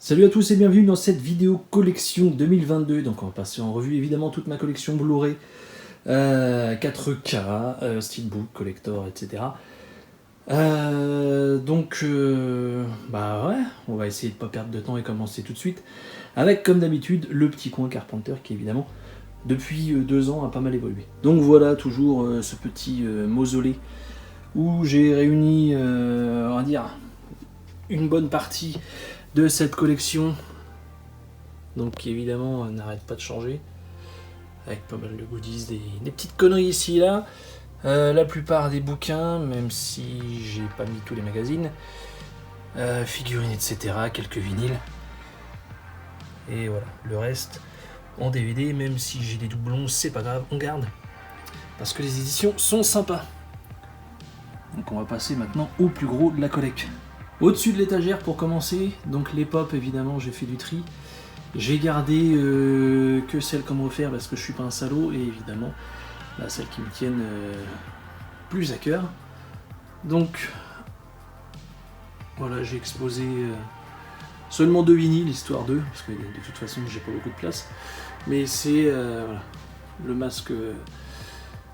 Salut à tous et bienvenue dans cette vidéo collection 2022. Donc on va passer en revue évidemment toute ma collection Blu-ray 4K, Steelbook, Collector, etc. Bah ouais, on va essayer de pas perdre de temps et commencer tout de suite avec comme d'habitude le petit coin Carpenter qui évidemment depuis 2 ans a pas mal évolué. Donc voilà toujours ce petit mausolée où j'ai réuni on va dire une bonne partie de cette collection, donc qui évidemment n'arrête pas de changer, avec pas mal de goodies, des petites conneries ici et là, la plupart des bouquins, même si j'ai pas mis tous les magazines, figurines, etc., quelques vinyles, et voilà, le reste en DVD, même si j'ai des doublons, c'est pas grave, on garde, parce que les éditions sont sympas. Donc on va passer maintenant au plus gros de la collecte. Au-dessus de l'étagère pour commencer, donc les pop évidemment j'ai fait du tri. J'ai gardé que celles qu'on m'a offert parce que je suis pas un salaud et évidemment là, celles qui me tiennent plus à cœur. Donc voilà, j'ai exposé seulement 2 vinyles, histoire d'eux, parce que de toute façon j'ai pas beaucoup de place. Mais c'est voilà,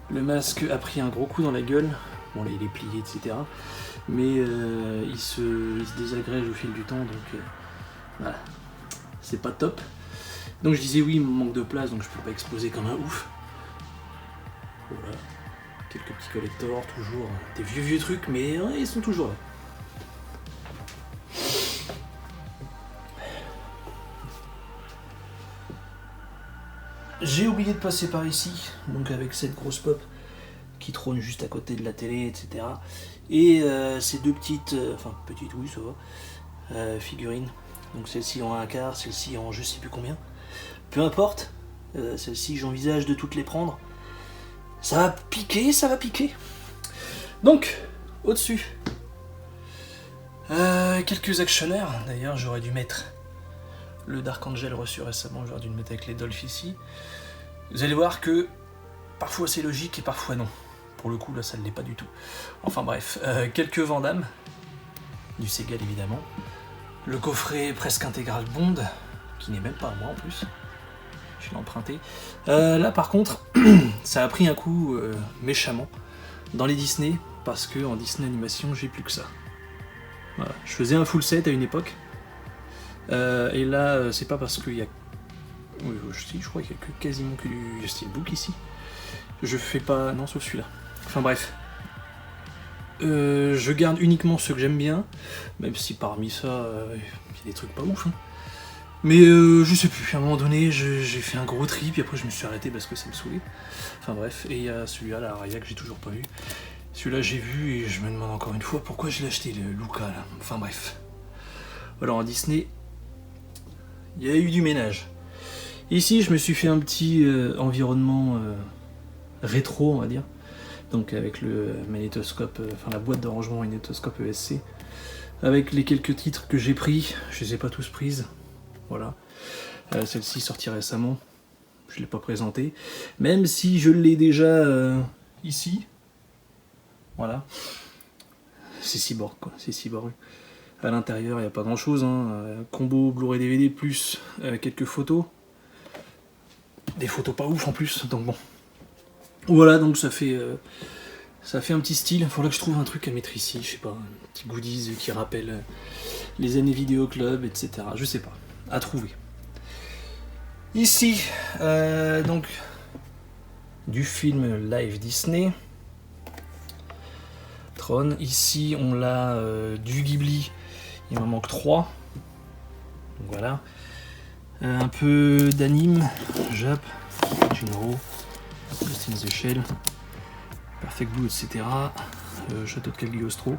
le masque a pris un gros coup dans la gueule. Bon là il est plié, etc. Mais il se désagrège au fil du temps, donc voilà, c'est pas top. Donc je disais oui, il me manque de place, donc je peux pas exposer comme un ouf. Voilà, quelques petits collectors, toujours des vieux trucs, mais ils sont toujours là. J'ai oublié de passer par ici, donc avec cette grosse pop qui trône juste à côté de la télé, etc. Et ces deux petites, petites, oui, ça va, figurines. Donc celle-ci en 1/4, celle-ci en je sais plus combien. Peu importe, celle-ci j'envisage de toutes les prendre. Ça va piquer, ça va piquer. Donc, au-dessus, quelques actionnaires. D'ailleurs, j'aurais dû mettre le Dark Angel reçu récemment, j'aurais dû le mettre avec les Dolph ici. Vous allez voir que parfois c'est logique et parfois non. Pour le coup, là, ça ne l'est pas du tout. Enfin bref, quelques Van Damme, du Seagal évidemment. Le coffret presque intégral Bond, qui n'est même pas à moi en plus. Je l'ai emprunté. Là par contre, ça a pris un coup méchamment dans les Disney, parce que en Disney Animation, j'ai plus que ça. Voilà. Je faisais un full set à une époque. Et là, c'est pas parce qu'il y a... Oui, je crois qu'il y a quasiment que du Steelbook ici. Je fais pas... Non, sauf celui-là. Enfin bref. Je garde uniquement ceux que j'aime bien, même si parmi ça, il y a des trucs pas ouf. Hein. Mais je sais plus, à un moment donné, j'ai fait un gros tri, puis après je me suis arrêté parce que ça me saoulait. Enfin bref, et il y a celui-là, la Araya, que j'ai toujours pas vu. Celui-là j'ai vu, et je me demande encore une fois pourquoi je l'ai acheté, le Luca, là. Enfin bref. Alors en Disney, il y a eu du ménage. Ici, je me suis fait un petit environnement rétro, on va dire. Donc avec le magnétoscope, la boîte de rangement magnétoscope ESC, avec les quelques titres que j'ai pris, je les ai pas tous prises, voilà. Celle-ci sortie récemment, je l'ai pas présentée, même si je l'ai déjà ici, voilà. C'est Cyborg quoi, c'est Cyborg. À l'intérieur il n'y a pas grand chose, hein. Combo Blu-ray DVD plus quelques photos, des photos pas ouf en plus, donc bon. Voilà, donc ça fait un petit style. Il faudrait que je trouve un truc à mettre ici, je sais pas, un petit goodies qui rappelle les années vidéo club, etc. Je sais pas, à trouver. Ici, donc, du film live Disney. Tron. Ici, on l'a du Ghibli. Il m'en manque 3. Donc voilà. Un peu d'anime, Jap, Jinro, Ghost in the Shell, Perfect Blue, etc. Château de Cagliostro.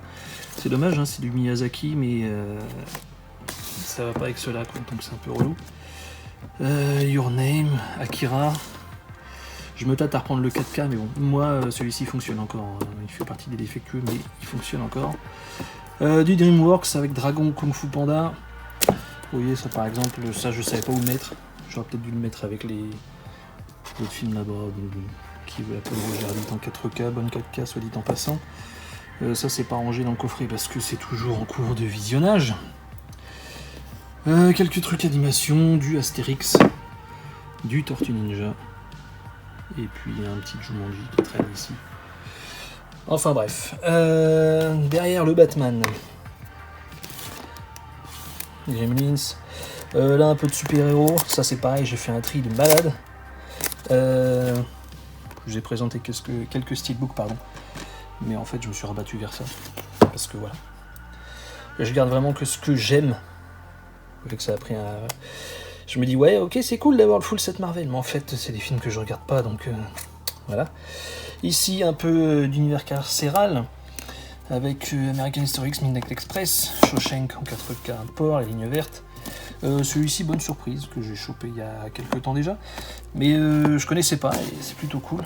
C'est dommage, hein, c'est du Miyazaki, mais ça va pas avec cela, quoi, donc c'est un peu relou. Your Name, Akira. Je me tâte à reprendre le 4K, mais bon, moi celui-ci fonctionne encore. Hein. Il fait partie des défectueux, mais il fonctionne encore. Du DreamWorks avec Dragon Kung Fu Panda. Vous voyez, ça par exemple, ça je savais pas où le mettre. J'aurais peut-être dû le mettre avec les autres films là-bas. Qui veut la peine regarder en 4K, bonne 4K, soit dit en passant. Ça c'est pas rangé dans le coffret parce que c'est toujours en cours de visionnage. Quelques trucs d'animation, du Astérix, du Tortue Ninja, et puis un petit Jumanji qui traîne ici. Enfin bref, derrière le Batman, Gremlins, là un peu de super-héros, ça c'est pareil, j'ai fait un tri de malade. J'ai présenté quelques steelbooks, pardon, mais en fait je me suis rabattu vers ça, parce que voilà. Je garde vraiment que ce que j'aime. Que ça a pris un... Je me dis ouais ok c'est cool d'avoir le full set Marvel, mais en fait c'est des films que je regarde pas, donc voilà. Ici un peu d'univers carcéral avec American History X, Midnight Express, Shawshank en 4K port, les lignes vertes. Celui-ci bonne surprise que j'ai chopé il y a quelques temps déjà, mais je connaissais pas et c'est plutôt cool.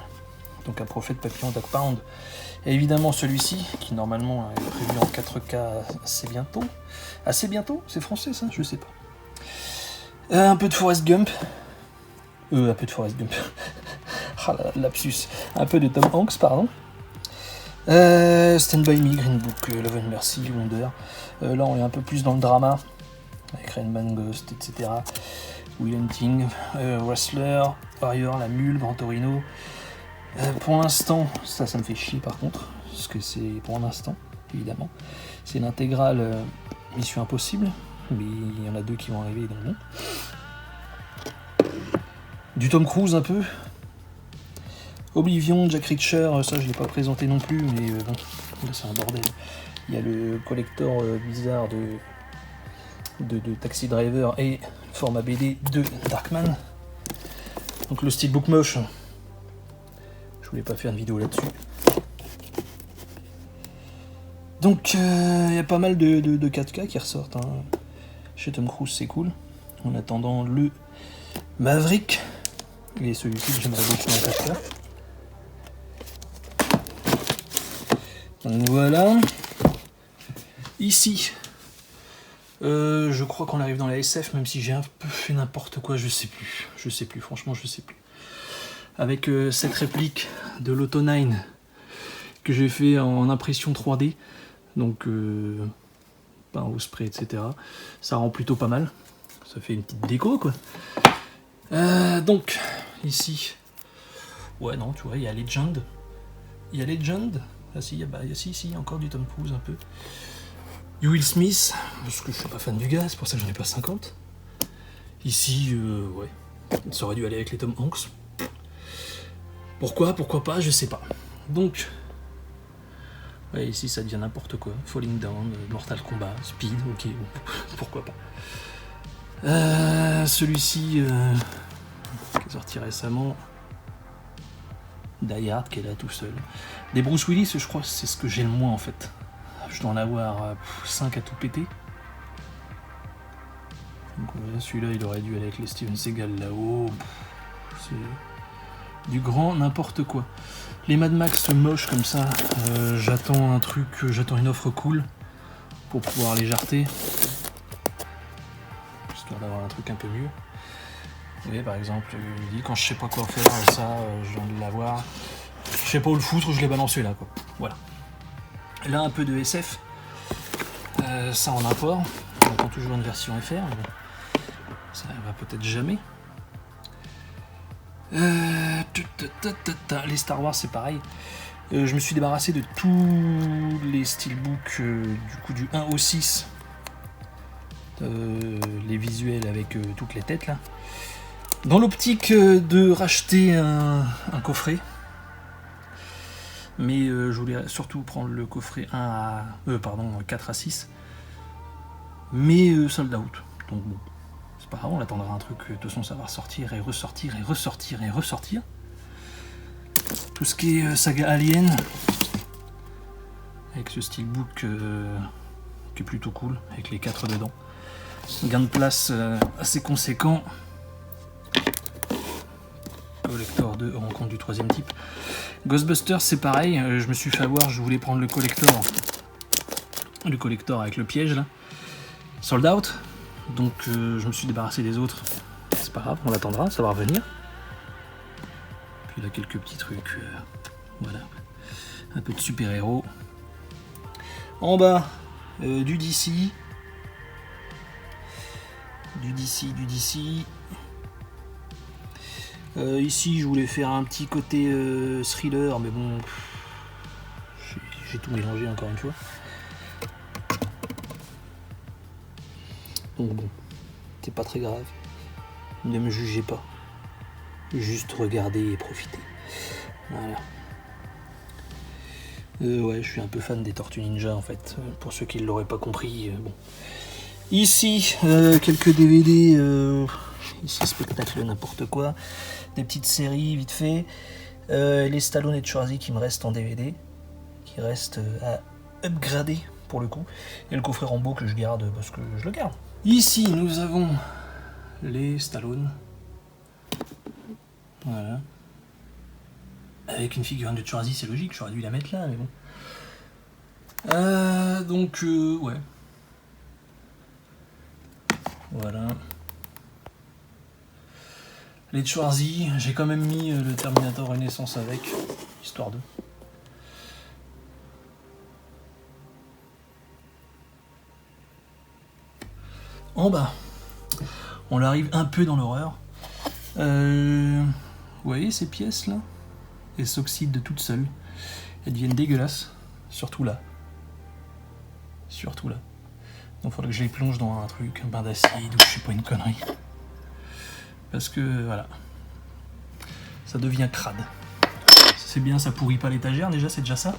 Donc un Prophète Papillon Dog Pound. Et évidemment celui-ci, qui normalement est prévu en 4K assez bientôt. Assez bientôt, c'est français ça, je sais pas. Un peu de Forrest Gump. Un peu de Forrest Gump. Ah la lapsus. Un peu de Tom Hanks, pardon. Stand By Me, Green Book, Love and Mercy, Wonder. Là on est un peu plus dans le drama, avec Rainman Ghost, etc. Will Hunting, Wrestler, Warrior, La Mule, Grand Torino. Pour l'instant, ça me fait chier par contre, parce que c'est pour l'instant, évidemment. C'est l'intégrale Mission Impossible, mais il y en a 2 qui vont arriver, donc non. Du Tom Cruise un peu. Oblivion, Jack Reacher, ça je l'ai pas présenté non plus, mais bon, là c'est un bordel. Il y a le collector bizarre de Taxi Driver et format BD de Darkman. Donc le steelbook moche. Je voulais pas faire une vidéo là-dessus. Donc il y a pas mal de 4K qui ressortent. Hein. Chez Tom Cruise c'est cool. En attendant le Maverick. Et celui-ci que j'aimerais beaucoup en 4K. Donc voilà. Ici. Je crois qu'on arrive dans la SF, même si j'ai un peu fait n'importe quoi, je sais plus, franchement je sais plus. Avec cette réplique de l'Auto 9 que j'ai fait en impression 3D, donc peint au spray, etc. Ça rend plutôt pas mal, ça fait une petite déco quoi. Donc, ici, ouais non, tu vois, il y a Legend, ah si, si, encore du Tom Cruise un peu. Will Smith, parce que je suis pas fan du gars, c'est pour ça que j'en ai pas 50. Ici, ouais, ça aurait dû aller avec les Tom Hanks. Pourquoi pas, je sais pas. Donc, ouais, ici ça devient n'importe quoi. Falling Down, Mortal Kombat, Speed, ok, pourquoi pas. Celui-ci, qui est sorti récemment, Die Hard, qui est là tout seul. Des Bruce Willis, je crois que c'est ce que j'ai le moins en fait. Je dois en avoir 5 à tout péter. Donc celui-là il aurait dû aller avec les Steven Seagal là-haut. C'est du grand n'importe quoi. Les Mad Max moches comme ça, j'attends un truc, j'attends une offre cool pour pouvoir les jarter. Histoire d'avoir un truc un peu mieux. Et par exemple, il dit quand je sais pas quoi faire, ça, je viens de l'avoir. Je sais pas où le foutre, je l'ai balancé là quoi. Voilà. Là un peu de SF, ça en import, on attend toujours une version FR, mais bon, ça va peut-être jamais. Les Star Wars c'est pareil, je me suis débarrassé de tous les steelbooks du coup du 1 au 6, les visuels avec toutes les têtes là, dans l'optique de racheter un coffret. Mais je voulais surtout prendre le coffret 4 à 6. Mais sold out. Donc bon, c'est pas grave, on attendra un truc, de toute façon ça va ressortir et ressortir et ressortir et ressortir. Tout ce qui est saga Alien, avec ce steelbook qui est plutôt cool, avec les 4 dedans. Gain de place assez conséquent. Collector 2, rencontre du 3e type. Ghostbusters c'est pareil, je me suis fait avoir, je voulais prendre le collector avec le piège là, sold out, donc je me suis débarrassé des autres, c'est pas grave, on l'attendra, ça va revenir. Puis là quelques petits trucs, voilà, un peu de super héros. En bas du DC, du DC. Ici, je voulais faire un petit côté thriller, mais bon, j'ai tout mélangé encore une fois. Donc bon, c'est pas très grave. Ne me jugez pas. Juste regardez et profitez. Voilà. Ouais, je suis un peu fan des Tortues Ninja en fait. Pour ceux qui ne l'auraient pas compris, bon. Ici, quelques DVD. Ici, spectacle n'importe quoi. Des petites séries vite fait. Les Stallone et Schwarzy qui me restent en DVD. Qui restent à upgrader pour le coup. Et le coffret Rambo que je garde parce que je le garde. Ici, nous avons les Stallone. Voilà. Avec une figurine de Schwarzy, c'est logique, j'aurais dû la mettre là, mais bon. Donc, ouais. Voilà. Les Schwarzy, j'ai quand même mis le Terminator Renaissance avec, histoire de. En bas, on arrive un peu dans l'horreur. Vous voyez ces pièces là? Elles s'oxydent toutes seules. Elles deviennent dégueulasses. Surtout là. Donc il faudrait que je les plonge dans un truc, un bain d'acide ou je sais pas, une connerie. Parce que voilà. Ça devient crade. C'est bien, ça pourrit pas l'étagère déjà, c'est déjà ça.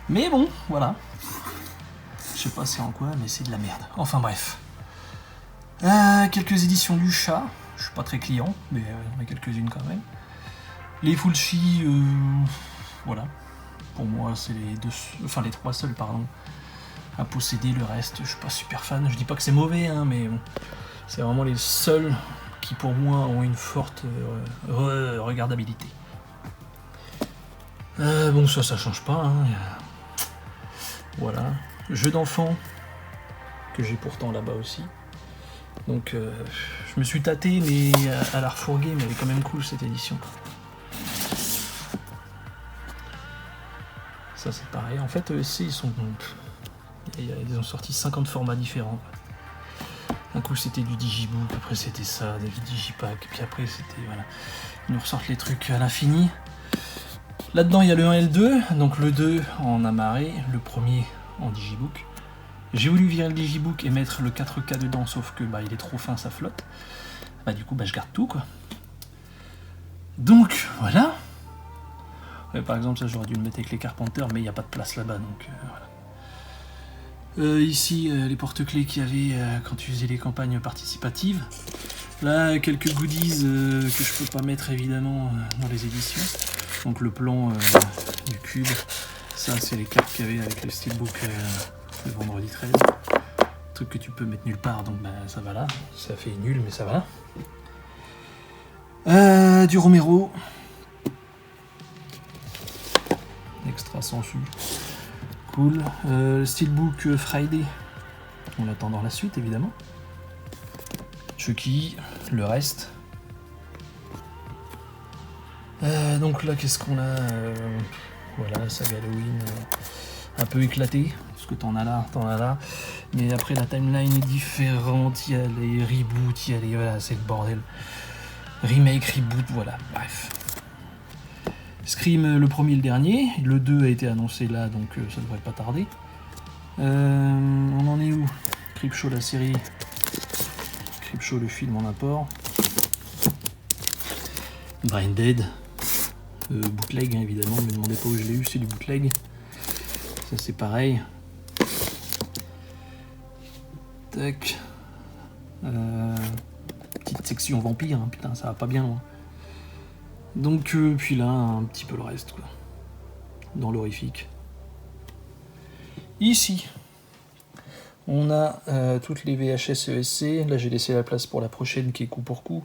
Mais bon, voilà. Je sais pas c'est en quoi, mais c'est de la merde. Enfin bref. Quelques éditions du chat. Je suis pas très client, mais il y en a quelques-unes quand même. Les Fulci, voilà. Pour moi, c'est les trois seuls, pardon, à posséder. Le reste, je suis pas super fan. Je dis pas que c'est mauvais, hein, mais bon, c'est vraiment les seuls qui, pour moi, ont une forte regardabilité. Bon, ça change pas. Hein. Voilà. Jeu d'enfant, que j'ai pourtant là-bas aussi. Donc, je me suis tâté, mais à la refourguer, mais elle est quand même cool cette édition. Ça c'est pareil. En fait, ESC, ils ont sorti 50 formats différents. Un coup c'était du Digibook, après c'était ça, des Digipack, puis après c'était, voilà. Ils nous ressortent les trucs à l'infini. Là-dedans il y a le 1 et le 2, donc le 2 en amarré, le premier en Digibook. J'ai voulu virer le Digibook et mettre le 4K dedans, sauf que il est trop fin, ça flotte. Du coup je garde tout quoi. Donc voilà. Ouais, par exemple, ça j'aurais dû le mettre avec les Carpenters, mais il n'y a pas de place là-bas, donc voilà. Ici, les porte-clés qu'il y avait quand tu faisais les campagnes participatives. Là, quelques goodies que je peux pas mettre évidemment dans les éditions. Donc le plan du cube, ça c'est les cartes qu'il y avait avec le steelbook le vendredi 13. Truc que tu peux mettre nulle part, donc ça va là. Ça fait nul, mais ça va. Du Romero. Extra sensu. Cool. Steelbook Friday. On l'attend dans la suite évidemment. Chucky, le reste. Donc là qu'est-ce qu'on a voilà, saga Halloween un peu éclaté. Parce que t'en as là. Mais après la timeline est différente. Il y a les reboots, il y a les. Voilà, c'est le bordel. Remake, reboot, voilà, bref. Scream le premier et le dernier, le 2 a été annoncé là donc ça devrait pas tarder. On en est où? Creepshow la série, Creepshow le film en apport. Brain Dead, bootleg hein, évidemment, ne me demandez pas où je l'ai eu, c'est du bootleg. Ça c'est pareil. Tac. Petite section vampire, hein, putain ça va pas bien loin. Donc, puis là, un petit peu le reste, quoi. Dans l'horrifique. Ici, on a toutes les VHS ESC. Là, j'ai laissé la place pour la prochaine qui est coup pour coup.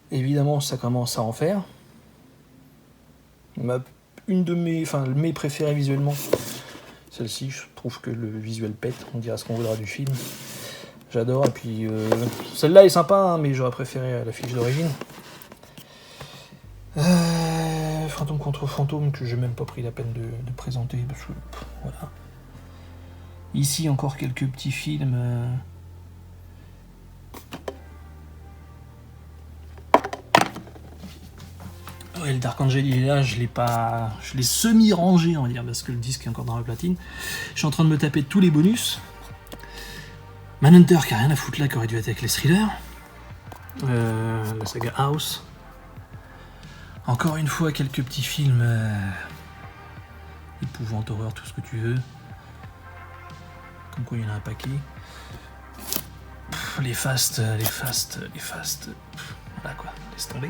Évidemment, ça commence à en faire. Une de mes préférées visuellement. Celle-ci, je trouve que le visuel pète. On dira ce qu'on voudra du film. J'adore. Et puis, celle-là est sympa, hein, mais j'aurais préféré l'affiche d'origine. Fantôme contre fantôme que j'ai même pas pris la peine de présenter parce que voilà. Ici encore quelques petits films Ouais, le Dark Angel il est là, je l'ai semi-rangé on va dire, parce que le disque est encore dans la platine. Je suis en train de me taper tous les bonus. Manhunter qui a rien à foutre là, qui aurait dû être avec les thrillers. La saga House. Encore une fois, quelques petits films épouvante, horreur, tout ce que tu veux. Comme quoi il y en a un paquet. Les fast. Voilà quoi, laisse tomber.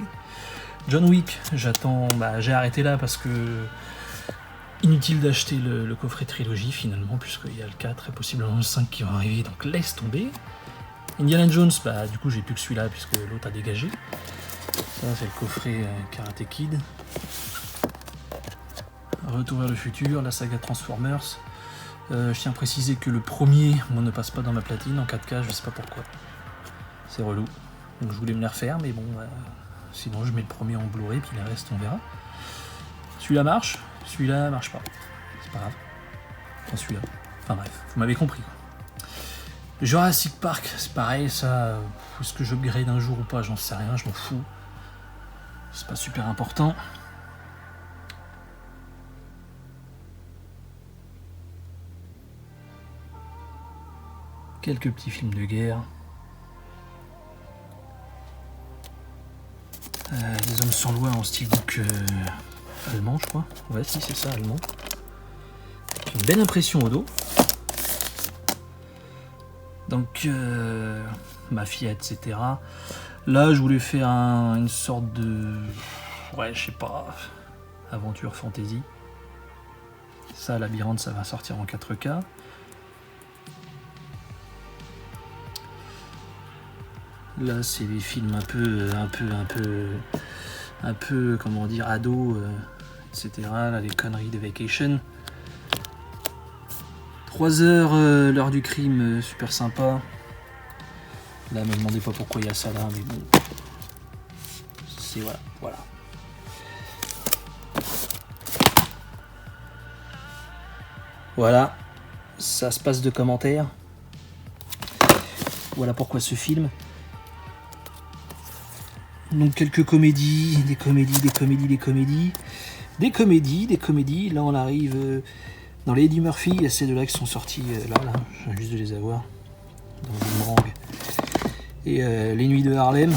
John Wick, j'attends. J'ai arrêté là parce que. Inutile d'acheter le coffret trilogie finalement, puisqu'il y a le 4 et possiblement le 5 qui vont arriver, donc laisse tomber. Indiana Jones, du coup j'ai plus que celui-là puisque l'autre a dégagé. Ça c'est le coffret Karate Kid. Retour vers le futur, la saga Transformers. Je tiens à préciser que le premier, moi, ne passe pas dans ma platine en 4K, je sais pas pourquoi. C'est relou. Donc je voulais me les refaire, mais bon, sinon je mets le premier en Blu-ray, puis le reste on verra. Celui-là marche, celui-là marche pas. C'est pas grave. Enfin celui-là. Enfin bref, vous m'avez compris. Jurassic Park, c'est pareil, ça. Est-ce que je upgrade un jour ou pas, j'en sais rien, je m'en fous. C'est pas super important. Quelques petits films de guerre. Des hommes sans loi en steelbook allemand, je crois. Ouais, si, c'est ça, allemand. Une belle impression au dos. Donc, Mafia, etc. Là, je voulais faire une sorte de... Ouais, je sais pas... Aventure fantasy. Ça, Labyrinthe, ça va sortir en 4K. Là, c'est des films un peu, comment dire, ados, etc. Là, les conneries de Vacation. 3 heures, l'heure du crime, super sympa. Là, me demandez pas pourquoi il y a ça là, mais bon. C'est voilà. Voilà, ça se passe de commentaires. Voilà pourquoi ce film. Donc quelques comédies, des comédies. Là on arrive dans les Eddie Murphy, il y a ces deux-là qui sont sortis là, je viens juste de les avoir, dans Boomerang. Et les Nuits de Harlem,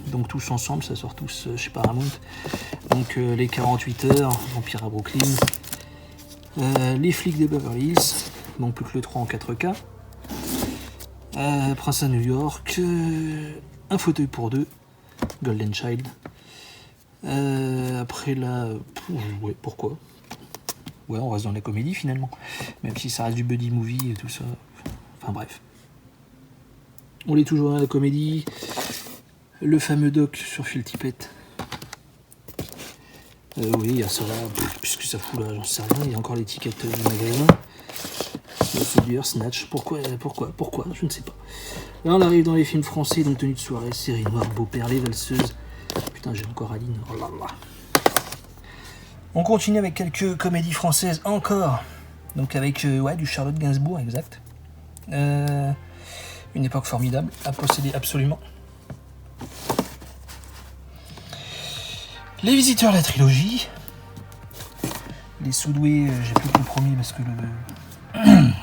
donc tous ensemble, ça sort tous chez Paramount. Donc les 48 heures, Vampire à Brooklyn, les Flics des Beverly Hills, donc plus que le 3 en 4K, Prince à New York, Un fauteuil pour deux, Golden Child. Après là, ouais, pourquoi? Ouais, on reste dans la comédie finalement, même si ça reste du buddy movie et tout ça. Enfin bref. On est toujours dans la comédie. Le fameux doc sur Phil Tippett. Oui, il y a ça là. Puisque ça fout là, j'en sais rien. Il y a encore l'étiquette du magasin. Le Fouilleur, Snatch. Pourquoi? Je ne sais pas. Là, on arrive dans les films français, donc Tenue de soirée, Série noire, Beau-père, Les valseuses. Putain, j'ai encore Aline. Oh là là. On continue avec quelques comédies françaises encore. Donc avec du Charlotte Gainsbourg, exact. Une époque formidable à posséder absolument. Les Visiteurs, la trilogie. Les Soudoués, j'ai plus compromis parce que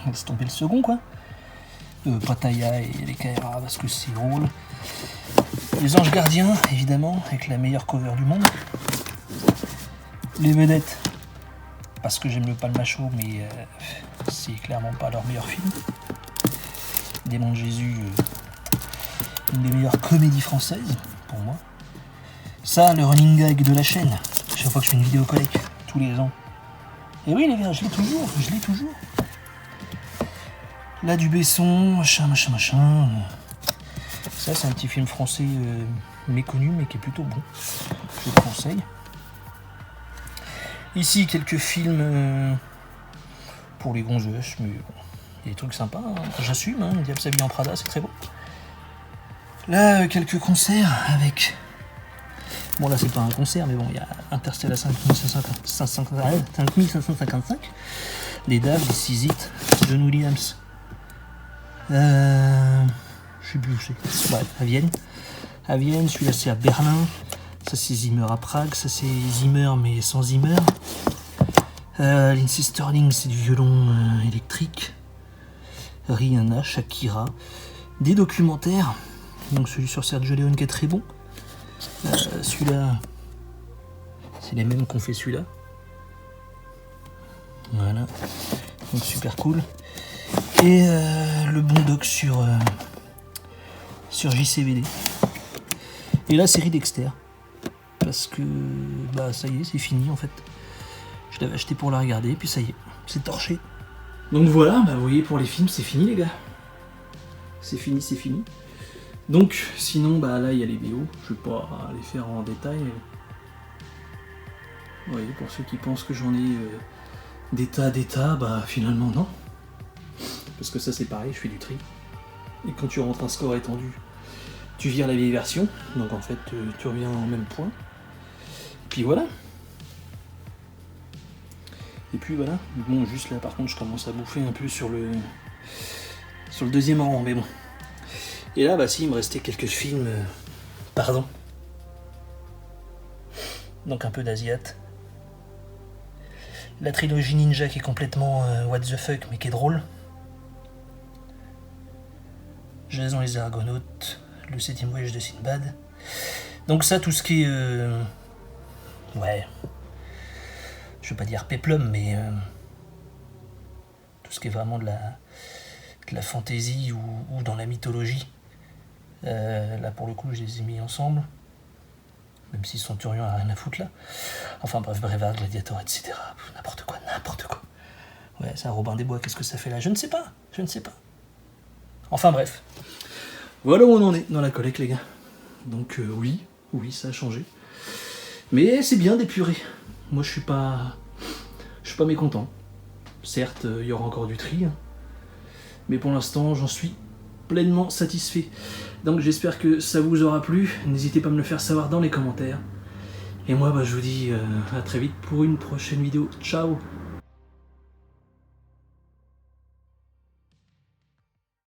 laisse tomber le second quoi. Pattaya et les Kaira parce que c'est drôle. Les Anges Gardiens, évidemment, avec la meilleure cover du monde. Les Vedettes, parce que j'aime le Palmacho, mais c'est clairement pas leur meilleur film. Démon de Jésus, une des meilleures comédies françaises, pour moi. Ça, le running gag de la chaîne, chaque fois que je fais une vidéo collecte, tous les ans. Et oui les gars, je l'ai toujours. Là, du Besson, machin. Ça, c'est un petit film français méconnu, mais qui est plutôt bon. Je le conseille. Ici, quelques films pour les gonzesses, mais bon, il y a des trucs sympas, hein. J'assume, hein, Diable s'habille en Prada, c'est très beau. Là, quelques concerts avec... Bon, là, c'est pas un concert, mais bon, il y a Interstellar 5555, les Daves, les Sizit, John Williams. Je sais plus où c'est. Ouais, à Vienne, celui-là, c'est à Berlin. Ça c'est Zimmer à Prague, ça c'est Zimmer mais sans Zimmer. Lindsey Stirling, c'est du violon électrique. Rihanna, Shakira. Des documentaires. Donc celui sur Sergio Leone qui est très bon. Celui-là, c'est les mêmes qu'on fait celui-là. Voilà. Donc super cool. Et le bon doc sur JCVD. Et la série Dexter. Parce que bah ça y est, c'est fini en fait. Je l'avais acheté pour la regarder, puis ça y est, c'est torché. Donc voilà, bah vous voyez, pour les films, c'est fini les gars. C'est fini, c'est fini. Donc, sinon, bah là, il y a les BO. Je vais pas les faire en détail. Vous voyez, pour ceux qui pensent que j'en ai des tas, bah finalement non. Parce que ça, c'est pareil, je fais du tri. Et quand tu rentres un score étendu, tu vires la vieille version. Donc en fait, tu reviens au même point. Et puis voilà. Et puis voilà. Bon, juste là, par contre, je commence à bouffer un peu sur le deuxième rang, mais bon. Et là, bah si, il me restait quelques films... Pardon. Donc un peu d'asiat. La trilogie Ninja qui est complètement what the fuck, mais qui est drôle. Jason les Argonautes, le 7ème voyage de Sinbad. Donc ça, tout ce qui est... ouais... Je veux pas dire péplum, mais... tout ce qui est vraiment de la fantaisie ou dans la mythologie. Là pour le coup je les ai mis ensemble, même si Centurion a rien à foutre là. Enfin bref, Braveheart, Gladiator, etc. N'importe quoi. Ouais, c'est un Robin des Bois, qu'est-ce que ça fait là? Je ne sais pas. Enfin bref. Voilà où on en est dans la collecte les gars. Donc oui, ça a changé. Mais c'est bien d'épurer. Moi je suis pas mécontent. Certes, il y aura encore du tri, hein. Mais pour l'instant j'en suis pleinement satisfait. Donc j'espère que ça vous aura plu. N'hésitez pas à me le faire savoir dans les commentaires. Et moi, bah, je vous dis à très vite pour une prochaine vidéo. Ciao!